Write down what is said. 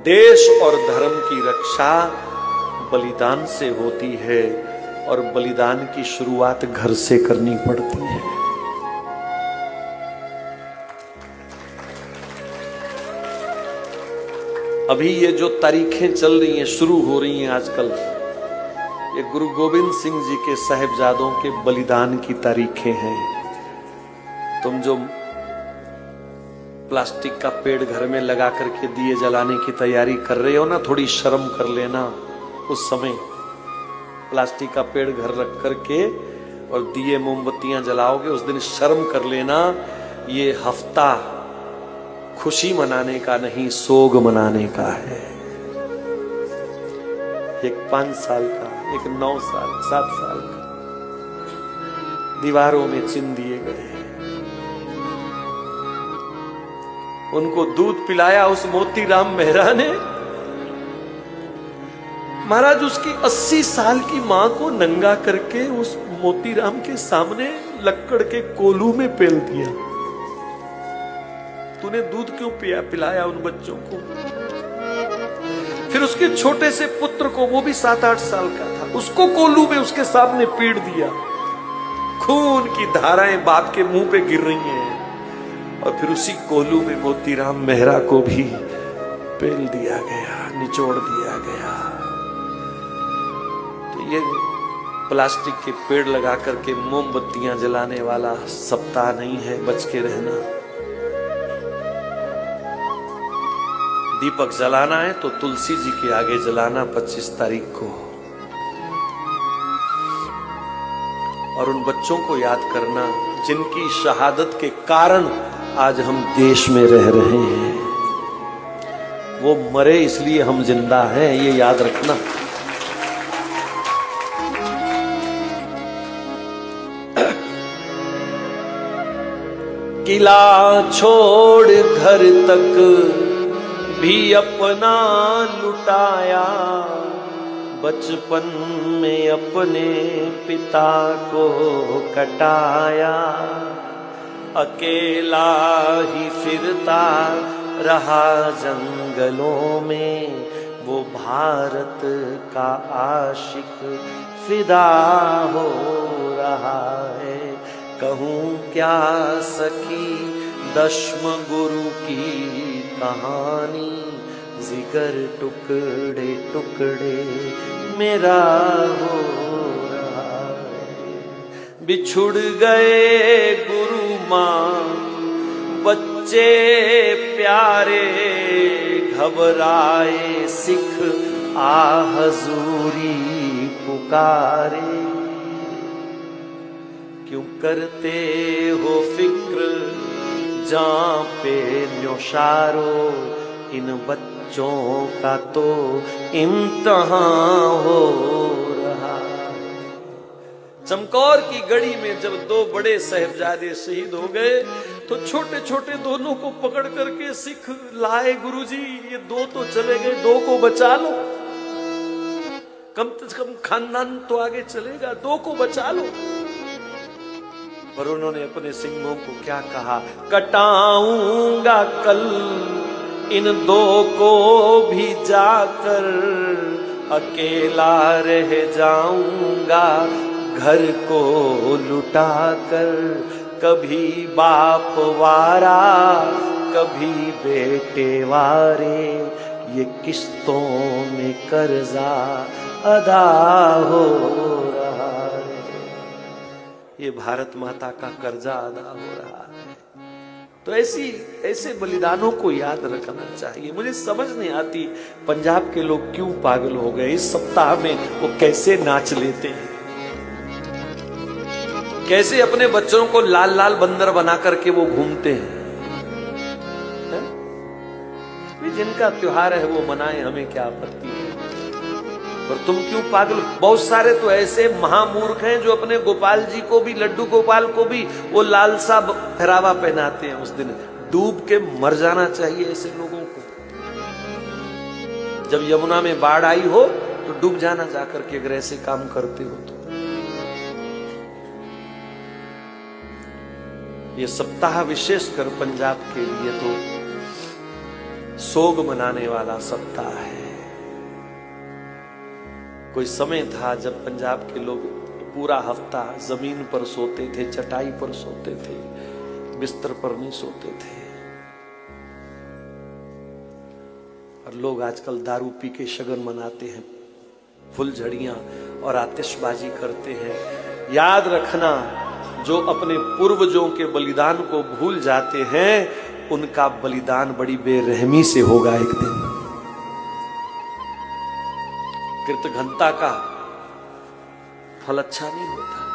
देश और धर्म की रक्षा बलिदान से होती है और बलिदान की शुरुआत घर से करनी पड़ती है। अभी ये जो तारीखें चल रही हैं, शुरू हो रही हैं आजकल, ये गुरु गोविंद सिंह जी के साहिबजादों के बलिदान की तारीखें हैं। तुम जो प्लास्टिक का पेड़ घर में लगा करके दिए जलाने की तैयारी कर रहे हो ना, थोड़ी शर्म कर लेना। उस समय प्लास्टिक का पेड़ घर रख करके और दिए मोमबत्तियां जलाओगे, उस दिन शर्म कर लेना। ये हफ्ता खुशी मनाने का नहीं, सोग मनाने का है। एक 5 साल का, एक 9 साल, 7 साल का दीवारों में चिन्ह दिए गए। उनको दूध पिलाया उस मोतीराम मेहरा ने। महाराज, उसकी 80 साल की मां को नंगा करके उस मोतीराम के सामने लक्कड़ के कोलू में पेल दिया। तूने दूध क्यों पिलाया उन बच्चों को? फिर उसके छोटे से पुत्र को, वो भी 7-8 साल का था, उसको कोलू में उसके सामने पीट दिया। खून की धाराएं बाप के मुंह पे गिर रही हैं। और फिर उसी कोलू में मोतीराम मेहरा को भी पेल दिया गया, निचोड़ दिया गया। तो ये प्लास्टिक के पेड़ लगा करके मोमबत्तियां जलाने वाला सप्ताह नहीं है, बच के रहना। दीपक जलाना है तो तुलसी जी के आगे जलाना 25 तारीख को। और उन बच्चों को याद करना जिनकी शहादत के कारण आज हम देश में रह रहे हैं। वो मरे इसलिए हम जिंदा हैं, ये याद रखना। किला छोड़ घर तक भी अपना लुटाया, बचपन में अपने पिता को कटाया। अकेला ही फिरता रहा जंगलों में, वो भारत का आशिक फिदा हो रहा है। कहूँ क्या सखी दशम गुरु की कहानी, जिगर टुकड़े टुकड़े मेरा हो रहा है। बिछुड़ गए गुरु माँ बच्चे प्यारे, घबराए सिख आ हजूरी पुकारे। क्यों करते हो फिक्र जां पे न्योशारो, इन बच्चों का तो इम्तहान हो रहा। चमकौर की गढ़ी में जब 2 बड़े साहिबजादे शहीद हो गए तो छोटे छोटे दोनों को पकड़ करके सिख लाए। गुरुजी, ये 2 तो चले गए, 2 को बचा लो, कम से कम खानदान तो आगे चलेगा, 2 को बचा लो। पर उन्होंने अपने सिंहों को क्या कहा? कटाऊंगा कल इन 2 को भी जाकर, अकेला रह जाऊंगा घर को लुटा कर। कभी बाप वारा कभी बेटे वारे, ये किस्तों में कर्जा अदा हो रहा है। ये भारत माता का कर्जा अदा हो रहा है। तो ऐसे बलिदानों को याद रखना चाहिए। मुझे समझ नहीं आती पंजाब के लोग क्यों पागल हो गए। इस सप्ताह में वो कैसे नाच लेते हैं, कैसे अपने बच्चों को लाल लाल बंदर बना करके वो घूमते हैं। जिनका त्योहार है वो मनाए, हमें क्या आपत्ति है। पर तुम क्यों पागल? बहुत सारे तो ऐसे महामूर्ख हैं जो अपने गोपाल जी को भी, लड्डू गोपाल को भी वो लाल सा पहरावा पहनाते हैं। उस दिन डूब के मर जाना चाहिए ऐसे लोगों को। जब यमुना में बाढ़ आई हो तो डूब जाना जाकर के, अगर ऐसे काम करते हो तो। ये सप्ताह विशेष कर पंजाब के लिए तो सोग मनाने वाला सप्ताह है। कोई समय था जब पंजाब के लोग पूरा हफ्ता जमीन पर सोते थे, चटाई पर सोते थे, बिस्तर पर नहीं सोते थे। और लोग आजकल दारू पी के शगन मनाते हैं, फुलझड़ियां और आतिशबाजी करते हैं। याद रखना, जो अपने पूर्वजों के बलिदान को भूल जाते हैं, उनका बलिदान बड़ी बेरहमी से होगा एक दिन। कृतघ्नता का फल अच्छा नहीं होता।